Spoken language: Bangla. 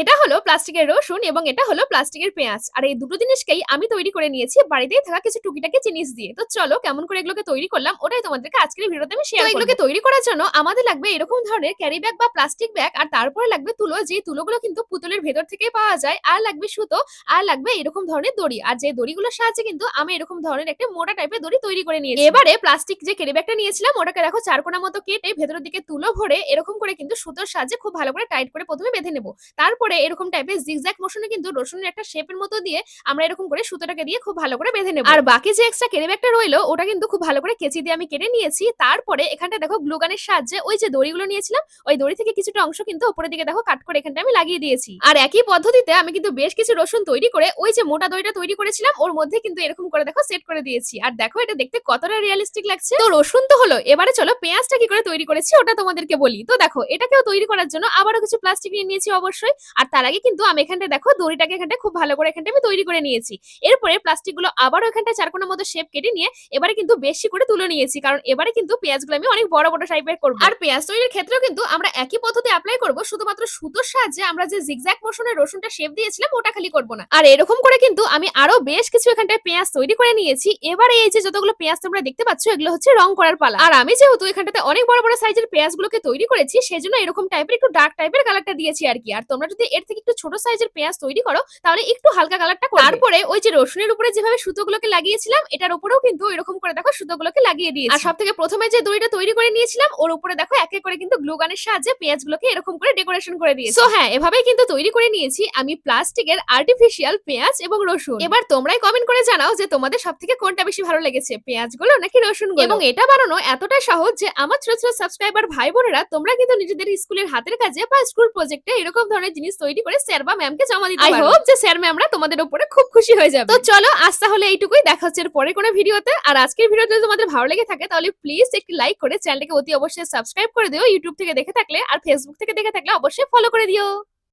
এটা হলো প্লাস্টিকের রসুন এবং এটা হলো প্লাস্টিকের পেঁয়াজ। আর এই দুটো জিনিসকেই আমি তৈরি করে নিয়েছি বাড়িতেই থাকা কিছু টুকিটাকি জিনিস দিয়ে। তো চলো কেমন করে এগুলোকে তৈরি করলাম ওটাই তোমাদেরকে আজকের এই ভিডিওতে আমি শেয়ার করব। এগুলোকে তৈরি করার জন্য আমাদের লাগবে এরকম ধরনের ক্যারি ব্যাগ বা প্লাস্টিক ব্যাগ, আর তারপরে লাগবে তুলো, যে তুলোগুলো কিন্তু পুতুলের ভেতর থেকেই পাওয়া যায়, আর লাগবে সুতো, আর লাগবে এরকম ধরনের দড়ি। আর যে দড়িগুলোর সাহায্যে কিন্তু আমি এরকম ধরনের একটা মোটা টাইপের দড়ি তৈরি করে নিয়েছি। এবারে প্লাস্টিক যে ক্যারি ব্যাগটা নিয়েছিলাম ওটাকে দেখো চারকোনা মতো কেটে ভেতরের দিকে তুলো ভরে এরকম করে কিন্তু সুতোর সাহায্যে খুব ভালো করে টাইট করে প্রথমে বেঁধে নেব। তারপরে এরকম টাইপের জিগজ্যাগ মোশনে কিন্তু রসুনের একটা শেপের মতো দিয়ে আমরা এরকম করে সুতোটাকে দিয়ে খুব ভালো করে বেঁধে নেব। আর বাকি যে এক্সট্রা কেড়ে ব্যাগটা রইলো ওটা কিন্তু খুব ভালো করে কেচি দিয়ে আমি কেটে নিয়েছি। তারপরে এখানটা দেখো গ্লু গানের সাহায্যে ওই যে দড়িগুলো নিয়েছিলাম ওই দড়ি থেকে কিছুটা অংশ কিন্তু উপরের দিকে দেখো কাট করে এখানটা আমি লাগিয়ে দিয়েছি। আর একই পদ্ধতিতে আমি কিন্তু বেশ কিছু রসুন তৈরি করে ওই যে মোটা দড়িটা তৈরি করেছিলাম ওর মধ্যে কিন্তু এরকম করে দেখো সেট করে দিয়েছি। আর দেখো এটা দেখতে কতটা রিয়েলিস্টিক লাগছে। তো রসুন তো হলো, এবারে চলো পেঁয়াজটা কি করে তৈরি করেছি ওটা তোমাদেরকে বলি। তো দেখো এটাকেও তৈরি করার জন্য আবারও কিছু প্লাস্টিক নিয়ে নিয়েছি অবশ্যই। আর তার আগে কিন্তু আমি এখানটা দেখো দড়িটাকে এখানটা খুব ভালো করে এখানটা আমি তৈরি করে নিয়েছি। এরপরে প্লাস্টিক গুলো আবারও এখানটা চারকোনার মতো শেপ কেটে নিয়ে এবারে কিন্তু বেশি করে তুলে নিয়েছি, কারণ এবারে কিন্তু পেঁয়াজগুলো আমি অনেক বড় বড় টাইপের করব। আর পেঁয়াজ তৈরির ক্ষেত্রেও কিন্তু আমরা একই পদ্ধতি অ্যাপ্লাই করব, শুধুমাত্র সুতোর সাহায্যে আমরা যে জিগজ্যাগ মোশনে রসুনটা শেপ দিয়েছিলাম ওটা খালি করব না। আর এরকম করে কিন্তু আমি আরো বেশ কিছু এখানটায় পেঁয়াজ তৈরি করে নিয়েছি। এবারে এই যে যতগুলো পেঁয়াজ তোমরা দেখতে পাচ্ছ এগুলো হচ্ছে রং করার পালা। আর আমি যেহেতু এখানটাতে অনেক বড় বড় সাইজের পেঁয়াজগুলোকে তৈরি করেছি সেজন্য এরকম টাইপের একটু ডার্ক টাইপের কালারটা দিয়েছি আর কি। আর তোমরা যদি এর থেকে একটু ছোট সাইজের পেঁয়াজ তৈরি করো তাহলে একটু হালকা কালারটা করবে। তারপরে ওই যে রসুনের উপরে যেভাবে সুতোগুলোকে লাগিয়েছিলাম এটার উপরেও কিন্তু এরকম করে দেখো সুতোগুলোকে লাগিয়ে দিয়েছি। আর সবথেকে প্রথমে যে দড়িটা তৈরি করে নিয়েছিলাম ওর উপরে দেখো এক এক করে কিন্তু গ্লু গানের সাহায্যে পেঁয়াজগুলোকে এরকম করে ডেকোরেশন করে দিয়েছি। সো হ্যাঁ, এভাবেই কিন্তু তৈরি করে নিয়েছি আমি প্লাস্টিকের আর্টিফিশিয়াল পেঁয়াজ এবং রসুন। এবার তোমরাই কমেন্ট করে জানাও যে তোমাদের সবথেকে কোনটা বেশি ভালো লেগেছে, পেঁয়াজগুলো নাকি রসুনগুলো। এবং এটা বানানো এতটাই সহজ যে আমার ছোট ছোট সাবস্ক্রাইবার ভাই বোনেরা তোমরা কিন্তু নিজেদের স্কুলের হাতের কাজে বা স্কুল প্রজেক্টে এরকম ধরনের জিনিস তৈরি করে স্যার বা ম্যামকে জমা দিতে পারো। আই হোপ যে স্যার ম্যামরা তোমাদের উপরে খুব খুশি হয়ে যাবে। তো চলো আজ তাহলে এইটুকুই, দেখা হচ্ছে এর পরে কোনো ভিডিওতে। আর আজকের ভিডিও যদি তোমাদের ভালো লেগে থাকে তাহলে প্লিজ একটি লাইক করে চ্যানেলটাকে অতি অবশ্যই সাবস্ক্রাইব করে দিও, ইউটিউব থেকে দেখে থাকলে। আর ফেসবুক থেকে দেখে থাকলে অবশ্যই ফলো করে দিও।